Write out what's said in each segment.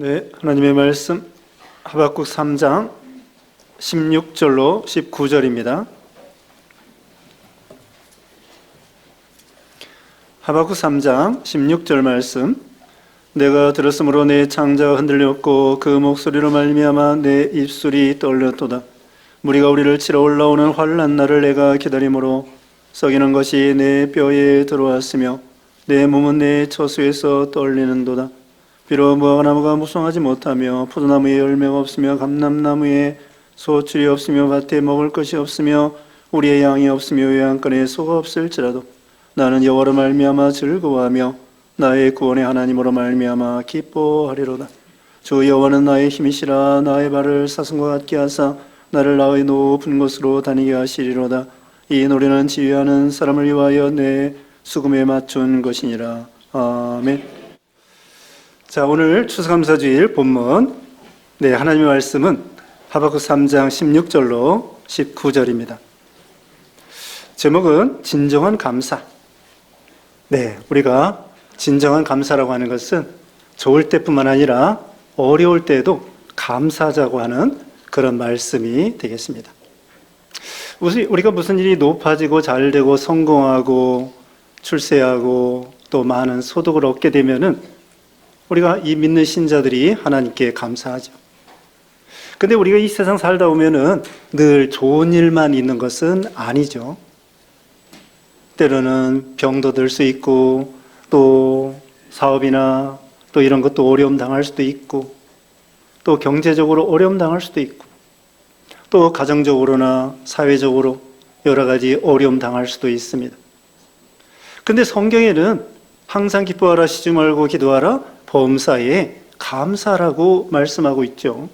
네, 하나님의 말씀 하박국 3장 16절로 19절입니다. 하박국 3장 16절 말씀. 내가 들었으므로 내 창자가 흔들렸고 그 목소리로 말미암아 내 입술이 떨렸도다. 무리가 우리를 치러 올라오는 환난 날을 내가 기다림으로 썩이는 것이 내 뼈에 들어왔으며 내 몸은 내 처수에서 떨리는도다. 비록 무화과나무가 무성하지 못하며 포도나무에 열매가 없으며 감람나무에 소출이 없으며 밭에 먹을 것이 없으며 우리의 양이 없으며 외양간에 소가 없을지라도 나는 여호와로 말미암아 즐거워하며 나의 구원의 하나님으로 말미암아 기뻐하리로다. 주 여호와는 나의 힘이시라. 나의 발을 사슴과 같게 하사 나를 나의 높은 곳으로 다니게 하시리로다. 이 노래는 지휘하는 사람을 위하여 내 수금에 맞춘 것이니라. 아멘. 자, 오늘 추수감사주일 본문, 하나님의 말씀은 하박국 3장 16절로 19절입니다. 제목은 진정한 감사. 우리가 진정한 감사라고 하는 것은 좋을 때뿐만 아니라 어려울 때도 감사하자고 하는 그런 말씀이 되겠습니다. 우리가 무슨 일이 높아지고 잘되고 성공하고 출세하고 또 많은 소득을 얻게 되면은 우리가 이 믿는 신자들이 하나님께 감사하죠. 근데 우리가 이 세상 살다 보면은 늘 좋은 일만 있는 것은 아니죠. 때로는 병도 들 수 있고 또 사업이나 또 이런 것도 어려움 당할 수도 있고 또 경제적으로 어려움 당할 수도 있고 또 가정적으로나 사회적으로 여러 가지 어려움 당할 수도 있습니다. 근데 성경에는 항상 기뻐하라, 쉬지 말고 기도하라, 범사에 감사라고 말씀하고 있죠.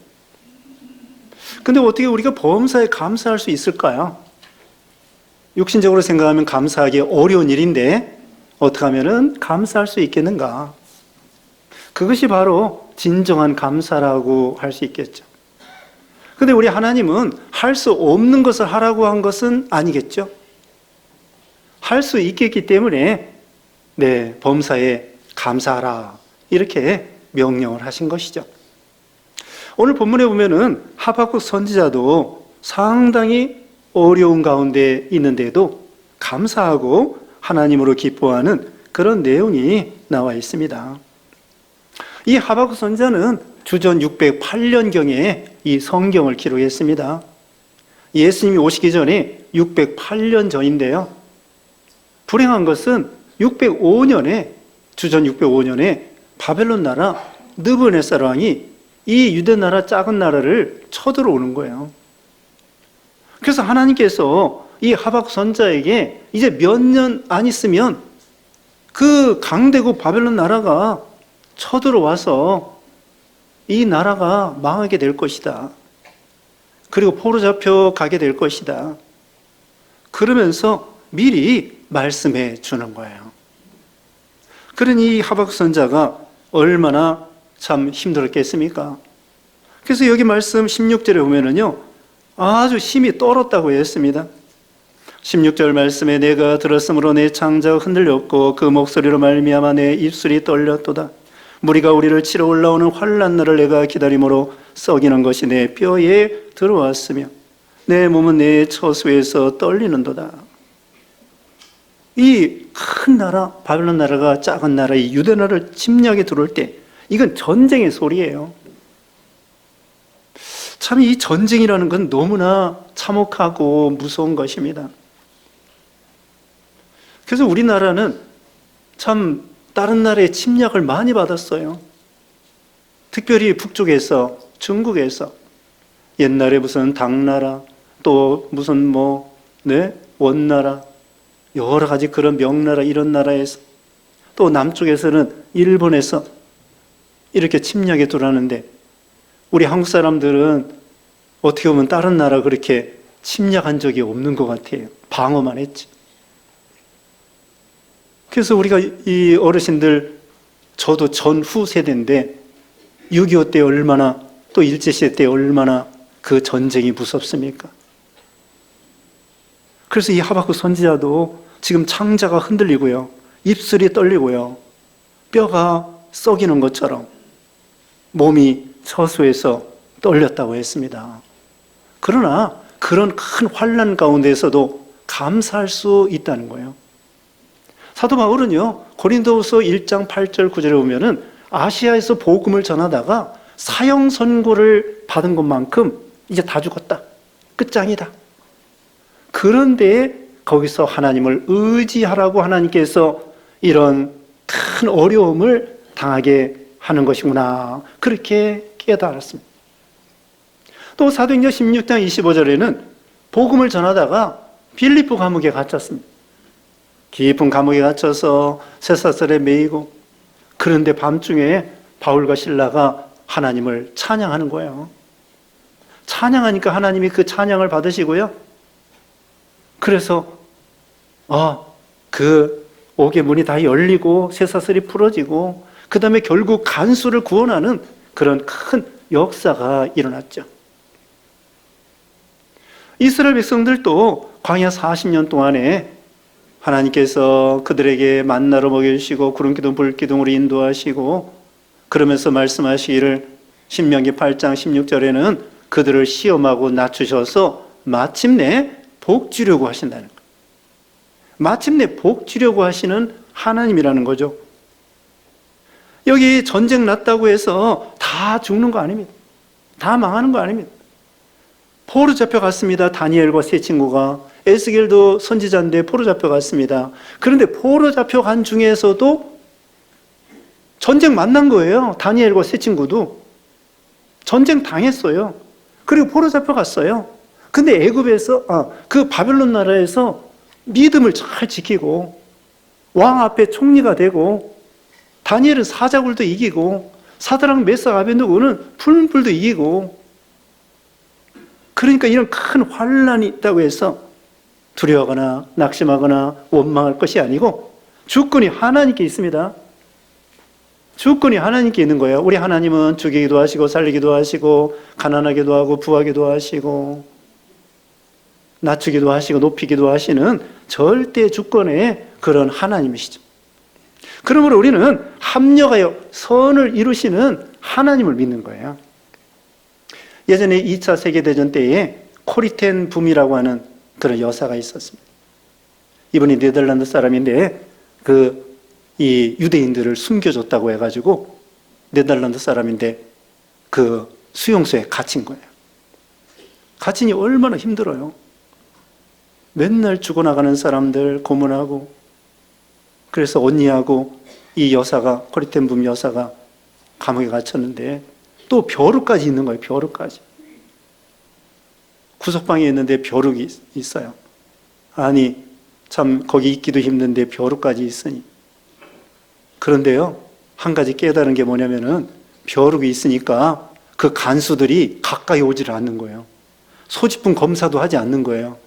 근데 어떻게 우리가 범사에 감사할 수 있을까요? 육신적으로 생각하면 감사하기 어려운 일인데 어떻게 하면 감사할 수 있겠는가? 그것이 바로 진정한 감사라고 할 수 있겠죠. 근데 우리 하나님은 할 수 없는 것을 하라고 한 것은 아니겠죠? 할 수 있겠기 때문에 범사에 감사하라 이렇게 명령을 하신 것이죠. 오늘 본문에 보면은 하박국 선지자도 상당히 어려운 가운데 있는데도 감사하고 하나님으로 기뻐하는 그런 내용이 나와 있습니다. 이 하박국 선지자는 주전 608년경에 이 성경을 기록했습니다. 예수님이 오시기 전에 608년 전인데요. 불행한 것은 605년에 주전 605년에 바벨론 나라 느부갓네살 왕이 이 유대 나라 작은 나라를 쳐들어오는 거예요. 그래서 하나님께서 이 하박국 선지자에게 이제 몇 년 안 있으면 그 강대국 바벨론 나라가 쳐들어와서 이 나라가 망하게 될 것이다. 그리고 포로 잡혀 가게 될 것이다. 그러면서 미리 말씀해 주는 거예요. 그러니 이 하박국 선지자가 얼마나 참 힘들었겠습니까? 그래서 여기 말씀 16절에 보면은요, 아주 힘이 떨었다고 했습니다. 16절 말씀에 내가 들었으므로 내 창자가 흔들렸고 그 목소리로 말미암아 내 입술이 떨렸도다. 무리가 우리를 치러 올라오는 환난 날을 내가 기다림으로 썩이는 것이 내 뼈에 들어왔으며 내 몸은 내 처수에서 떨리는도다. 이 큰 나라, 바벨론 나라가 작은 나라, 이 유대 나라를 침략에 들어올 때 이건 전쟁의 소리예요. 참 이 전쟁이라는 건 너무나 참혹하고 무서운 것입니다. 그래서 우리나라는 참 다른 나라의 침략을 많이 받았어요. 특별히 북쪽에서, 중국에서 옛날에 무슨 당나라, 또 무슨 원나라, 여러 가지 그런 명나라 이런 나라에서 또 남쪽에서는 일본에서 이렇게 침략에 들어왔는데 우리 한국 사람들은 어떻게 보면 다른 나라 그렇게 침략한 적이 없는 것 같아요. 방어만 했지. 그래서 우리가 이 어르신들, 저도 전후 세대인데 6.25 때 얼마나 또 일제시대 때 얼마나 그 전쟁이 무섭습니까? 그래서 이 하박국 선지자도 지금 창자가 흔들리고요, 입술이 떨리고요, 뼈가 썩이는 것처럼 몸이 처소에서 떨렸다고 했습니다. 그러나 그런 큰 환난 가운데에서도 감사할 수 있다는 거예요. 사도 바울은요, 고린도후서 1장 8절 9절에 보면은 아시아에서 복음을 전하다가 사형 선고를 받은 것만큼 이제 다 죽었다. 끝장이다. 그런데 거기서 하나님을 의지하라고 하나님께서 이런 큰 어려움을 당하게 하는 것이구나. 그렇게 깨달았습니다. 또 사도행전 16장 25절에는 복음을 전하다가 빌립보 감옥에 갇혔습니다. 깊은 감옥에 갇혀서 쇠사슬에 매이고, 그런데 밤중에 바울과 실라가 하나님을 찬양하는 거예요. 찬양하니까 하나님이 그 찬양을 받으시고요. 그래서 그 옥의 문이 다 열리고 쇠사슬이 풀어지고, 그 다음에 결국 간수를 구원하는 그런 큰 역사가 일어났죠. 이스라엘 백성들도 광야 40년 동안에 하나님께서 그들에게 만나로 먹여주시고 구름기둥 불기둥으로 인도하시고, 그러면서 말씀하시기를 신명기 8장 16절에는 그들을 시험하고 낮추셔서 마침내 복 주려고 하신다는 거예요. 마침내 복 주려고 하시는 하나님이라는 거죠. 여기 전쟁 났다고 해서 다 죽는 거 아닙니다. 다 망하는 거 아닙니다. 포로 잡혀갔습니다. 다니엘과 세 친구가. 에스겔도 선지자인데 포로 잡혀갔습니다. 그런데 포로 잡혀간 중에서도 전쟁 만난 거예요. 다니엘과 세 친구도 전쟁 당했어요. 그리고 포로 잡혀갔어요. 근데 애굽에서 그 바벨론 나라에서 믿음을 잘 지키고 왕 앞에 총리가 되고, 다니엘은 사자굴도 이기고, 사드락 메삭 아벤느고는 풀불도 이기고. 그러니까 이런 큰 환난이 있다고 해서 두려워하거나 낙심하거나 원망할 것이 아니고, 주권이 하나님께 있습니다. 주권이 하나님께 있는 거예요. 우리 하나님은 죽이기도 하시고 살리기도 하시고 가난하기도 하고 부하기도 하시고 낮추기도 하시고 높이기도 하시는 절대 주권의 그런 하나님이시죠. 그러므로 우리는 합력하여 선을 이루시는 하나님을 믿는 거예요. 예전에 2차 세계대전 때에 코리텐 붐이라고 하는 그런 여사가 있었습니다. 이분이 네덜란드 사람인데 이 유대인들을 숨겨줬다고 해가지고 네덜란드 사람인데 그 수용소에 갇힌 거예요. 갇히니 얼마나 힘들어요. 맨날 죽어나가는 사람들 고문하고. 그래서 언니하고 이 여사가, 코리텐 붐 여사가 감옥에 갇혔는데 또 벼룩까지 있는 거예요. 벼룩까지. 구석방에 있는데 벼룩이 있어요. 아니 참 거기 있기도 힘든데 벼룩까지 있으니. 그런데요, 한 가지 깨달은 게 뭐냐면은 벼룩이 있으니까 그 간수들이 가까이 오지를 않는 거예요. 소지품 검사도 하지 않는 거예요.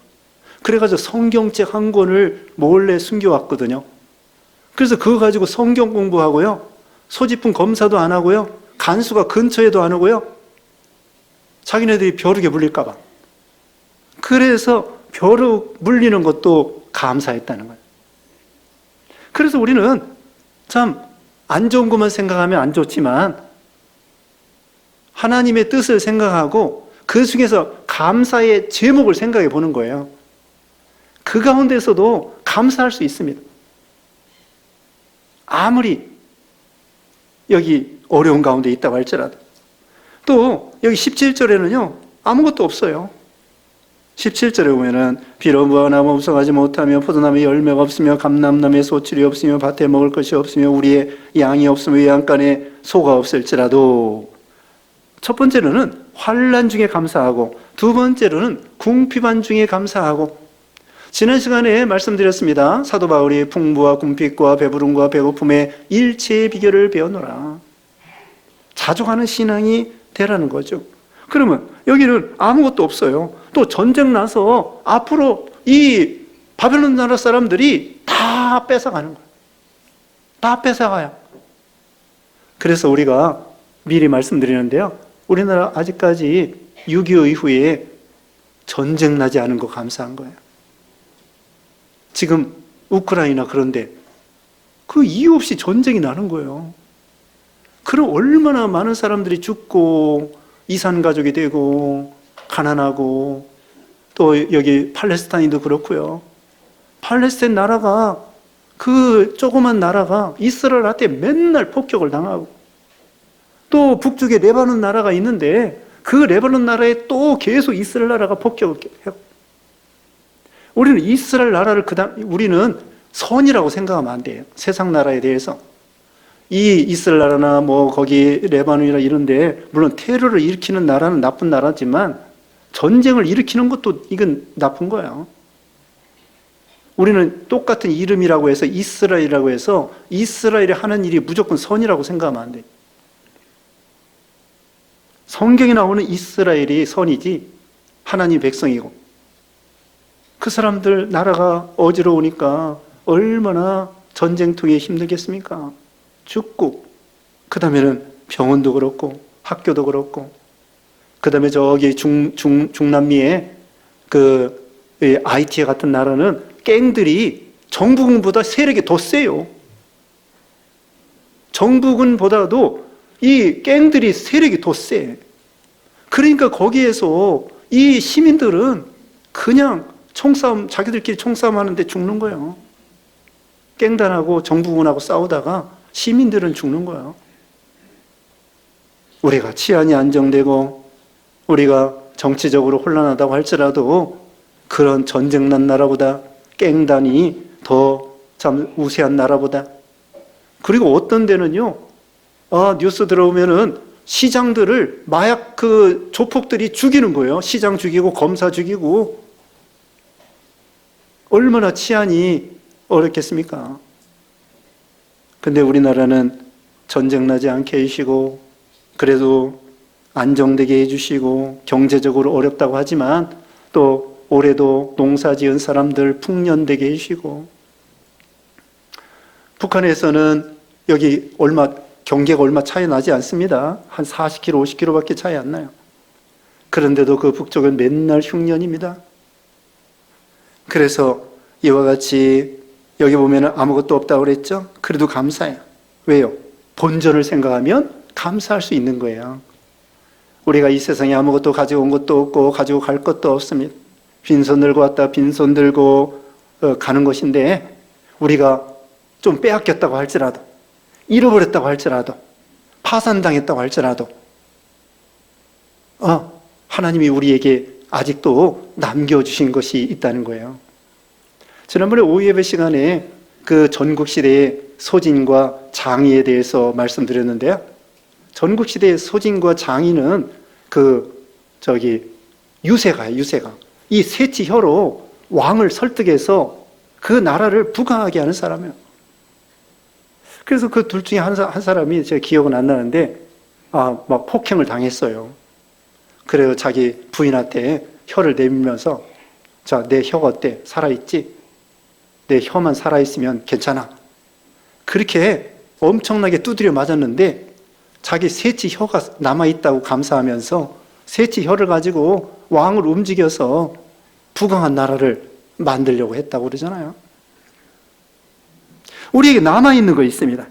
그래가지고 성경책 한 권을 몰래 숨겨왔거든요. 그래서 그거 가지고 성경 공부하고요, 소지품 검사도 안 하고요, 간수가 근처에도 안 오고요, 자기네들이 벼룩에 물릴까 봐. 그래서 벼룩 물리는 것도 감사했다는 거예요. 그래서 우리는 참 안 좋은 것만 생각하면 안 좋지만 하나님의 뜻을 생각하고 그 중에서 감사의 제목을 생각해 보는 거예요. 그 가운데서도 감사할 수 있습니다. 아무리 여기 어려운 가운데 있다고 할지라도. 또 여기 17절에는요 아무것도 없어요. 17절에 보면은 비록 무화과나무 없어가지 못하며 포도나무에 열매가 없으며 감람나무에 소출이 없으며 밭에 먹을 것이 없으며 우리의 양이 없으며 외양간에 소가 없을지라도. 첫 번째로는 환난 중에 감사하고, 두 번째로는 궁핍한 중에 감사하고. 지난 시간에 말씀드렸습니다. 사도 바울이 풍부와 궁핍과 배부름과 배고픔의 일체의 비결을 배워노라. 자족하는 신앙이 되라는 거죠. 그러면 여기는 아무것도 없어요. 또 전쟁 나서 앞으로 이 바벨론 나라 사람들이 다 뺏어가는 거예요. 다 뺏어가요. 그래서 우리가 미리 말씀드리는데요, 우리나라 아직까지 6.25 이후에 전쟁 나지 않은 거 감사한 거예요. 지금 우크라이나 그런데 그 이유 없이 전쟁이 나는 거예요. 그럼 얼마나 많은 사람들이 죽고 이산 가족이 되고 가난하고, 또 여기 팔레스타인도 그렇고요. 팔레스타인 나라가, 그 조그만 나라가 이스라엘한테 맨날 폭격을 당하고, 또 북쪽에 레바논 나라가 있는데 그 레바논 나라에 또 계속 이스라엘 나라가 폭격을 해요. 우리는 이스라엘 나라를 우리는 선이라고 생각하면 안 돼요. 세상 나라에 대해서. 이 이스라엘 나라나 뭐 거기 레바논이나 이런데 물론 테러를 일으키는 나라는 나쁜 나라지만 전쟁을 일으키는 것도 이건 나쁜 거예요. 우리는 똑같은 이름이라고 해서 이스라엘이라고 해서 이스라엘이 하는 일이 무조건 선이라고 생각하면 안 돼요. 성경에 나오는 이스라엘이 선이지 하나님 백성이고, 그 사람들 나라가 어지러우니까 얼마나 전쟁통에 힘들겠습니까? 죽고, 그 다음에는 병원도 그렇고 학교도 그렇고, 그 다음에 저기 중남미의 그 IT 같은 나라는 갱들이 정부군보다 세력이 더 세요. 정부군보다도 이 갱들이 세력이 더 세. 그러니까 거기에서 이 시민들은 그냥 총싸움, 자기들끼리 총싸움 하는데 죽는 거예요. 갱단하고 정부군하고 싸우다가 시민들은 죽는 거예요. 우리가 치안이 안정되고 우리가 정치적으로 혼란하다고 할지라도 그런 전쟁난 나라보다 갱단이 더 참 우세한 나라보다. 그리고 어떤 데는요, 뉴스 들어오면은 시장들을 마약 그 조폭들이 죽이는 거예요. 시장 죽이고 검사 죽이고. 얼마나 치안이 어렵겠습니까? 근데 우리나라는 전쟁 나지 않게 해주시고, 그래도 안정되게 해주시고, 경제적으로 어렵다고 하지만 또 올해도 농사 지은 사람들 풍년되게 해주시고, 북한에서는 여기 경계가 얼마 차이 나지 않습니다. 한 40km, 50km밖에 차이 안 나요. 그런데도 그 북쪽은 맨날 흉년입니다. 그래서 이와 같이 여기 보면 아무것도 없다고 그랬죠? 그래도 감사해요. 왜요? 본전을 생각하면 감사할 수 있는 거예요. 우리가 이 세상에 아무것도 가지고 온 것도 없고 가지고 갈 것도 없습니다. 빈손 들고 왔다 빈손 들고 가는 것인데, 우리가 좀 빼앗겼다고 할지라도, 잃어버렸다고 할지라도, 파산당했다고 할지라도 하나님이 우리에게 아직도 남겨주신 것이 있다는 거예요. 지난번에 오후 예배 시간에 그 전국시대의 소진과 장의에 대해서 말씀드렸는데요. 전국시대의 소진과 장의는 유세가요, 유세가. 이 세치혀로 왕을 설득해서 그 나라를 부강하게 하는 사람이에요. 그래서 그 둘 중에 한 사람이 제가 기억은 안 나는데, 막 폭행을 당했어요. 그래서 자기 부인한테 혀를 내밀면서, 자, 내 혀가 어때? 살아있지? 내 혀만 살아있으면 괜찮아. 그렇게 엄청나게 두드려 맞았는데, 자기 새치 혀가 남아있다고 감사하면서 새치 혀를 가지고 왕을 움직여서 부강한 나라를 만들려고 했다고 그러잖아요. 우리에게 남아있는 거 있습니다.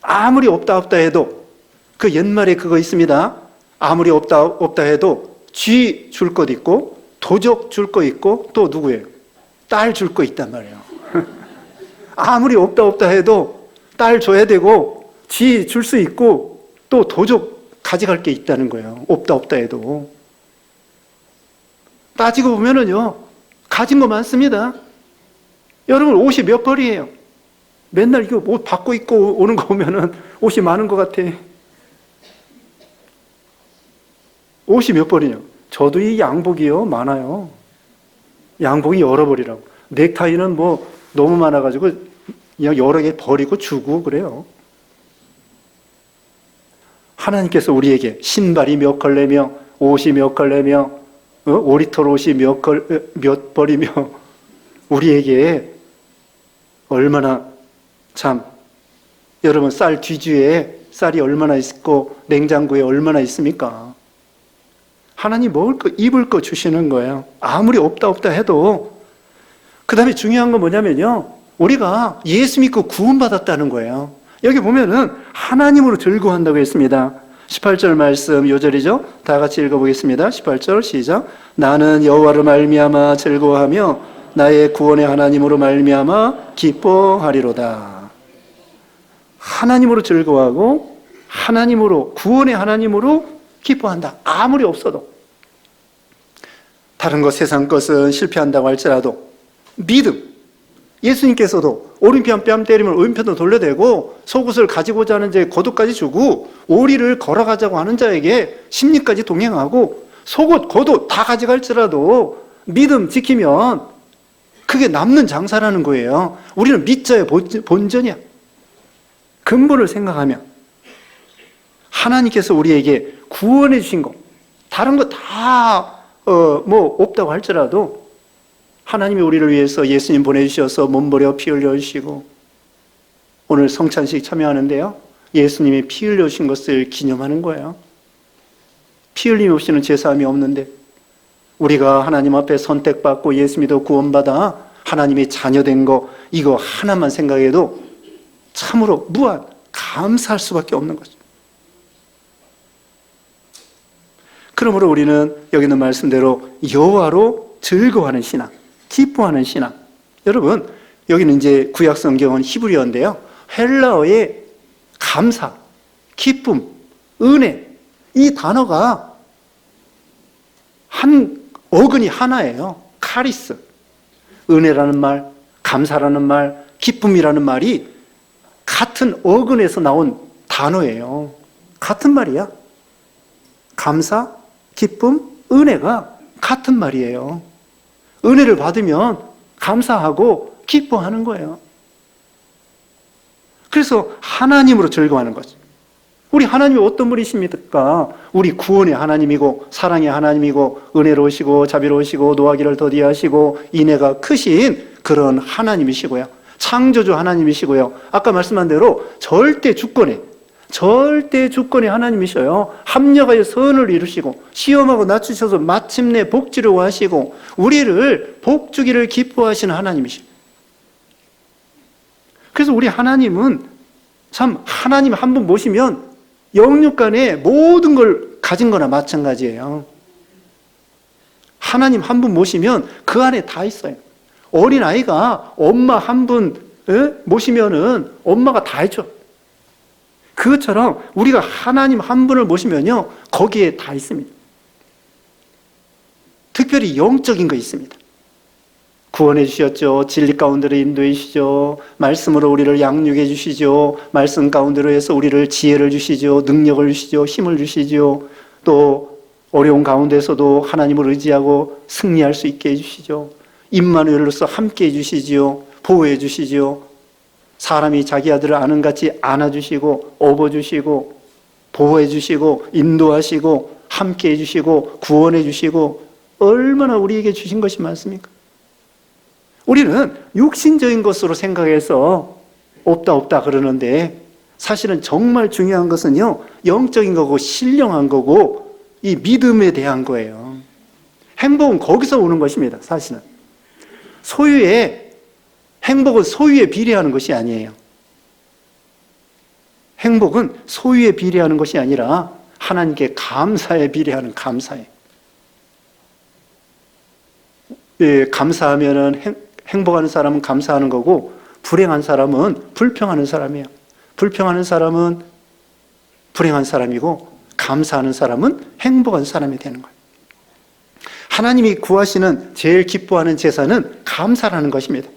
아무리 없다 해도, 그 옛말에 그거 있습니다. 아무리 없다 해도 쥐 줄 것 있고 도적 줄 거 있고 또 누구예요? 딸 줄 거 있단 말이에요. 아무리 없다 해도 딸 줘야 되고 쥐 줄 수 있고 또 도적 가져갈 게 있다는 거예요. 없다 해도. 따지고 보면은요, 가진 거 많습니다. 여러분, 옷이 몇 벌이에요? 맨날 이거 옷 받고 입고 오는 거 보면은 옷이 많은 것 같아. 옷이 몇 벌이냐? 저도 이 양복이요, 많아요. 양복이 여러 벌이라고. 넥타이는 뭐 너무 많아가지고 그냥 여러 개 버리고 주고 그래요. 하나님께서 우리에게 신발이 몇 컬레며 옷이 몇 컬레며 오리털 옷이 몇 벌이며 우리에게 얼마나 참, 여러분 쌀 뒤주에 쌀이 얼마나 있고 냉장고에 얼마나 있습니까? 하나님 먹을 거 입을 거 주시는 거예요. 아무리 없다 해도. 그 다음에 중요한 건 뭐냐면요, 우리가 예수 믿고 구원받았다는 거예요. 여기 보면은 하나님으로 즐거워한다고 했습니다. 18절 말씀 요절이죠. 다 같이 읽어보겠습니다. 18절 시작. 나는 여호와를 말미암아 즐거워하며 나의 구원의 하나님으로 말미암아 기뻐하리로다. 하나님으로 즐거워하고 하나님으로, 구원의 하나님으로 기뻐한다. 아무리 없어도, 다른 것, 세상 것은 실패한다고 할지라도 믿음, 예수님께서도 오른편 뺨 때리면 왼편도 돌려대고 속옷을 가지고자 하는 자에게 겉옷까지 주고 오리를 걸어가자고 하는 자에게 십리까지 동행하고 속옷, 겉옷 다 가져갈지라도 믿음 지키면 그게 남는 장사라는 거예요. 우리는 믿자의 본전이야. 근본을 생각하면 하나님께서 우리에게 구원해 주신 거, 다른 거 다 없다고 할지라도 하나님이 우리를 위해서 예수님 보내주셔서 몸버려 피 흘려주시고, 오늘 성찬식 참여하는데요, 예수님이 피 흘려주신 것을 기념하는 거예요. 피 흘림 없이는 제사함이 없는데 우리가 하나님 앞에 선택받고 예수 믿어 구원받아 하나님의 자녀된 거, 이거 하나만 생각해도 참으로 무한 감사할 수밖에 없는 거죠. 그러므로 우리는 여기 있는 말씀대로 여호와로 즐거워하는 신앙, 기뻐하는 신앙. 여러분, 여기는 이제 구약 성경은 히브리어인데요, 헬라어의 감사, 기쁨, 은혜, 이 단어가 한 어근이 하나예요. 카리스. 은혜라는 말, 감사라는 말, 기쁨이라는 말이 같은 어근에서 나온 단어예요. 같은 말이야. 감사, 기쁨, 은혜가 같은 말이에요. 은혜를 받으면 감사하고 기뻐하는 거예요. 그래서 하나님으로 즐거워하는 거죠. 우리 하나님이 어떤 분이십니까? 우리 구원의 하나님이고 사랑의 하나님이고 은혜로우시고 자비로우시고 노하기를 더디하시고 인애가 크신 그런 하나님이시고요, 창조주 하나님이시고요, 아까 말씀한 대로 절대 주권의 하나님이셔요. 합력하여 선을 이루시고 시험하고 낮추셔서 마침내 복주려고 하시고 우리를 복주기를 기뻐하시는 하나님이시죠. 그래서 우리 하나님은 참, 하나님 한 분 모시면 영육간에 모든 걸 가진 거나 마찬가지예요. 하나님 한 분 모시면 그 안에 다 있어요. 어린아이가 엄마 한 분 모시면은 엄마가 다 해줘. 그것처럼 우리가 하나님 한 분을 모시면요, 거기에 다 있습니다. 특별히 영적인 거 있습니다. 구원해 주셨죠. 진리 가운데로 인도해 주시죠. 말씀으로 우리를 양육해 주시죠. 말씀 가운데로 해서 우리를 지혜를 주시죠. 능력을 주시죠. 힘을 주시죠. 또 어려운 가운데서도 하나님을 의지하고 승리할 수 있게 해주시죠. 임마누엘로서 함께 해주시죠. 보호해 주시죠. 사람이 자기 아들을 아는 같이 안아주시고 업어주시고 보호해 주시고 인도하시고 함께 해주시고 구원해 주시고, 얼마나 우리에게 주신 것이 많습니까? 우리는 육신적인 것으로 생각해서 없다 그러는데 사실은 정말 중요한 것은요, 영적인 거고 신령한 거고 이 믿음에 대한 거예요. 행복은 거기서 오는 것입니다. 사실은 행복은 소유에 비례하는 것이 아니에요. 행복은 소유에 비례하는 것이 아니라 하나님께 감사에 비례하는 감사에. 감사하면은 행복하는 사람은 감사하는 거고, 불행한 사람은 불평하는 사람이에요. 불평하는 사람은 불행한 사람이고, 감사하는 사람은 행복한 사람이 되는 거예요. 하나님이 구하시는 제일 기뻐하는 제사는 감사라는 것입니다.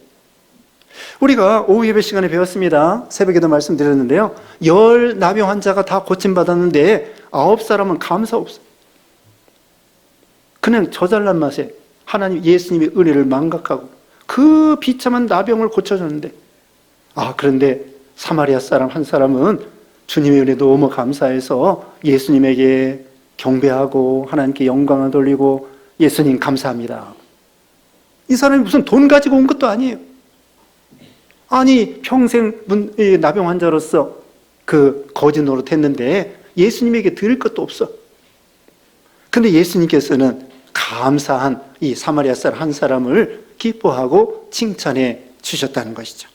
우리가 오후 예배 시간에 배웠습니다. 새벽에도 말씀드렸는데요, 10 나병 환자가 다 고침받았는데 9사람은 감사 없어요. 그냥 저잘난 맛에 하나님 예수님의 은혜를 망각하고 그 비참한 나병을 고쳐줬는데, 그런데 사마리아 사람 한 사람은 주님의 은혜 너무 감사해서 예수님에게 경배하고 하나님께 영광을 돌리고, 예수님 감사합니다. 이 사람이 무슨 돈 가지고 온 것도 아니에요. 아니, 평생 나병 환자로서 그 거짓 노릇했는데 예수님에게 드릴 것도 없어. 근데 예수님께서는 감사한 이 사마리아 사람 한 사람을 기뻐하고 칭찬해 주셨다는 것이죠.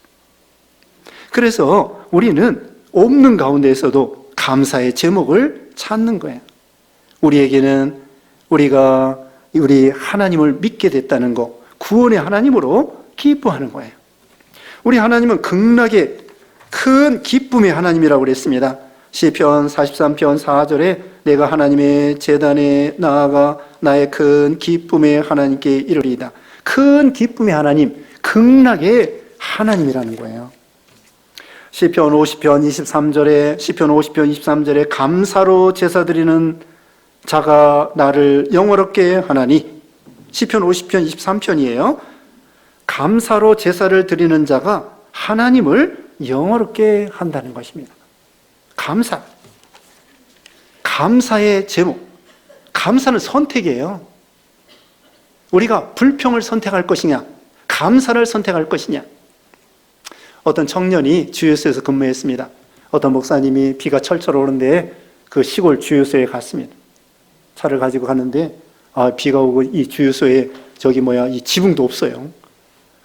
그래서 우리는 없는 가운데에서도 감사의 제목을 찾는 거예요. 우리에게는 우리가 우리 하나님을 믿게 됐다는 거, 구원의 하나님으로 기뻐하는 거예요. 우리 하나님은 극락의 큰 기쁨의 하나님이라고 그랬습니다. 시편 43편 4절에 내가 하나님의 제단에 나아가 나의 큰 기쁨의 하나님께 이르리이다. 큰 기쁨의 하나님, 극락의 하나님이라는 거예요. 시편 50편 23절에 감사로 제사 드리는 자가 나를 영화롭게 하나니. 시편 50편 23편이에요. 감사로 제사를 드리는 자가 하나님을 영화롭게 한다는 것입니다. 감사의 제목. 감사는 선택이에요. 우리가 불평을 선택할 것이냐, 감사를 선택할 것이냐. 어떤 청년이 주유소에서 근무했습니다. 어떤 목사님이 비가 철철 오는데 그 시골 주유소에 갔습니다. 차를 가지고 갔는데 비가 오고 이 주유소에 이 지붕도 없어요.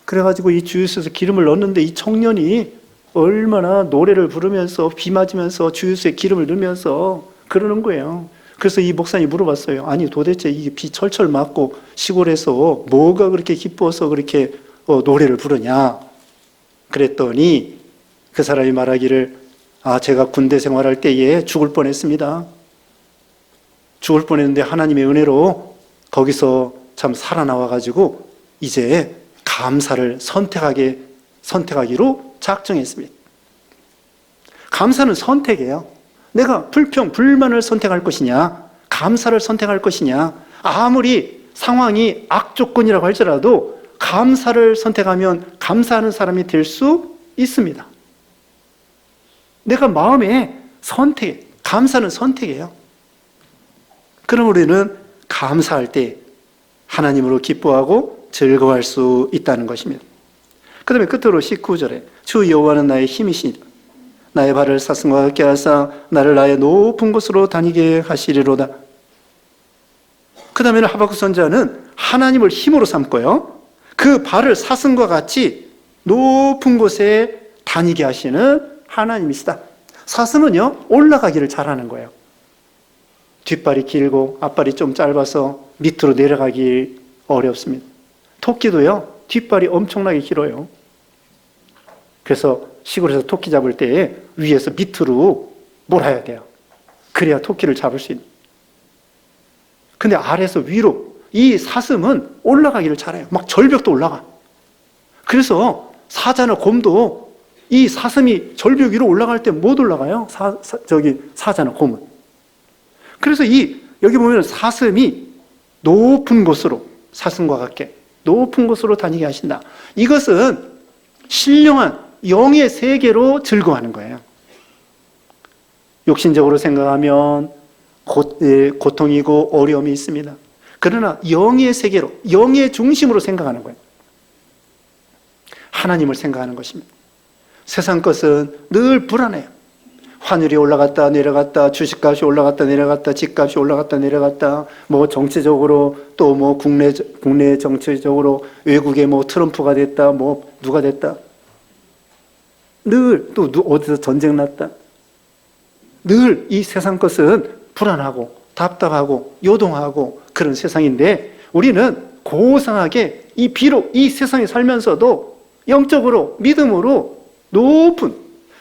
그래가지고 이 주유소에서 기름을 넣었는데 이 청년이 얼마나 노래를 부르면서 비 맞으면서 주유소에 기름을 넣으면서 그러는 거예요. 그래서 이 목사님이 물어봤어요. 아니 도대체 이게 비 철철 맞고 시골에서 뭐가 그렇게 기뻐서 그렇게 노래를 부르냐. 그랬더니 그 사람이 말하기를 제가 군대 생활할 때에 죽을 뻔했습니다. 죽을 뻔했는데 하나님의 은혜로 거기서 참 살아나와가지고 이제 감사를 선택하기로 작정했습니다. 감사는 선택이에요. 내가 불평, 불만을 선택할 것이냐, 감사를 선택할 것이냐. 아무리 상황이 악조건이라고 할지라도 감사를 선택하면 감사하는 사람이 될 수 있습니다. 내가 마음에 감사는 선택이에요. 그럼 우리는 감사할 때 하나님으로 기뻐하고 즐거워할 수 있다는 것입니다. 그 다음에 끝으로 19절에 주 여호와는 나의 힘이시니라. 나의 발을 사슴과 같게 하사 나를 나의 높은 곳으로 다니게 하시리로다. 그 다음에는 하박국 선지자는 하나님을 힘으로 삼고요, 그 발을 사슴과 같이 높은 곳에 다니게 하시는 하나님이시다. 사슴은요, 올라가기를 잘하는 거예요. 뒷발이 길고 앞발이 좀 짧아서 밑으로 내려가기 어렵습니다. 토끼도요, 뒷발이 엄청나게 길어요. 그래서 시골에서 토끼 잡을 때 위에서 밑으로 몰아야 돼요. 그래야 토끼를 잡을 수 있는. 근데 아래에서 위로, 이 사슴은 올라가기를 잘해요. 막 절벽도 올라가. 그래서 사자나 곰도 이 사슴이 절벽 위로 올라갈 때 못 올라가요. 사자나 곰은. 그래서 여기 보면 사슴이 높은 곳으로, 사슴과 같게 높은 곳으로 다니게 하신다. 이것은 신령한 영의 세계로 즐거워하는 거예요. 욕심적으로 생각하면 고통이고 어려움이 있습니다. 그러나 영의 세계로, 영의 중심으로 생각하는 거예요. 하나님을 생각하는 것입니다. 세상 것은 늘 불안해요. 환율이 올라갔다 내려갔다, 주식값이 올라갔다 내려갔다, 집값이 올라갔다 내려갔다, 정치적으로 또 국내 정치적으로 외국에 트럼프가 됐다, 누가 됐다. 늘 또 어디서 전쟁 났다. 늘 이 세상 것은 불안하고 답답하고 요동하고 그런 세상인데, 우리는 고상하게 비록 이 세상에 살면서도 영적으로 믿음으로 높은,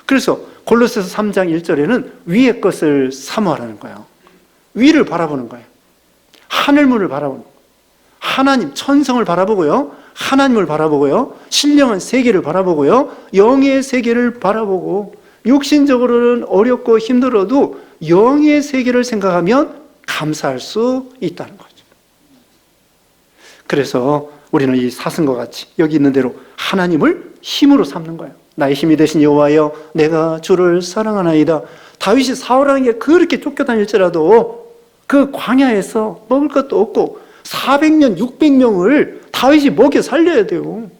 그래서 골로새서 3장 1절에는 위의 것을 사모하라는 거예요. 위를 바라보는 거예요. 하늘문을 바라보는 거예요. 하나님, 천성을 바라보고요, 하나님을 바라보고요, 신령한 세계를 바라보고요, 영의 세계를 바라보고, 육신적으로는 어렵고 힘들어도 영의 세계를 생각하면 감사할 수 있다는 거죠. 그래서 우리는 이 사슴과 같이 여기 있는 대로 하나님을 힘으로 삼는 거예요. 나의 힘이 되신 여호와여, 내가 주를 사랑하나이다. 다윗이 사울왕에게 그렇게 쫓겨다닐지라도 그 광야에서 먹을 것도 없고 400년, 600명을 다윗이 먹여 살려야 돼요.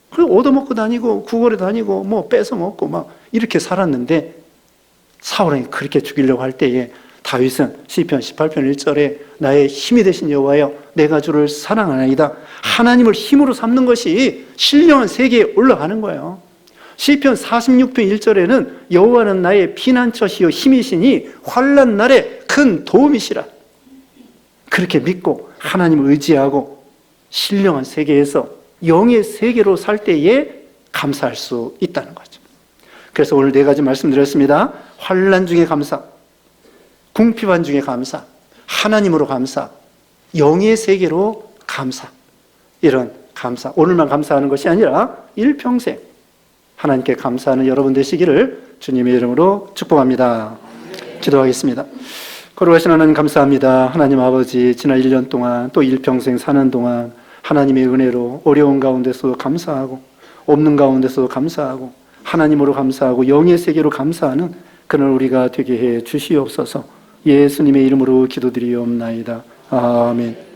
그리고 얻어먹고 다니고 구걸에 다니고 뺏어 먹고 이렇게 살았는데, 사울왕이 그렇게 죽이려고 할 때에 다윗은 시편 18편 1절에 나의 힘이 되신 여호와여, 내가 주를 사랑하나이다. 하나님을 힘으로 삼는 것이 신령한 세계에 올라가는 거예요. 시편 46편 1절에는 여호와는 나의 피난처시요 힘이시니 환난 날에 큰 도움이시라. 그렇게 믿고 하나님을 의지하고 신령한 세계에서 영의 세계로 살 때에 감사할 수 있다는 거죠. 그래서 오늘 4가지 말씀드렸습니다. 환난 중에 감사, 궁핍한 중에 감사, 하나님으로 감사, 영의 세계로 감사. 이런 감사, 오늘만 감사하는 것이 아니라 일평생 하나님께 감사하는 여러분 되시기를 주님의 이름으로 축복합니다. 기도하겠습니다. 거룩하신 하나님 감사합니다. 하나님 아버지, 지난 1년 동안 또 일평생 사는 동안 하나님의 은혜로 어려운 가운데서 감사하고 없는 가운데서 감사하고 하나님으로 감사하고 영의 세계로 감사하는 그날 우리가 되게 해 주시옵소서. 예수님의 이름으로 기도드리옵나이다. 아멘.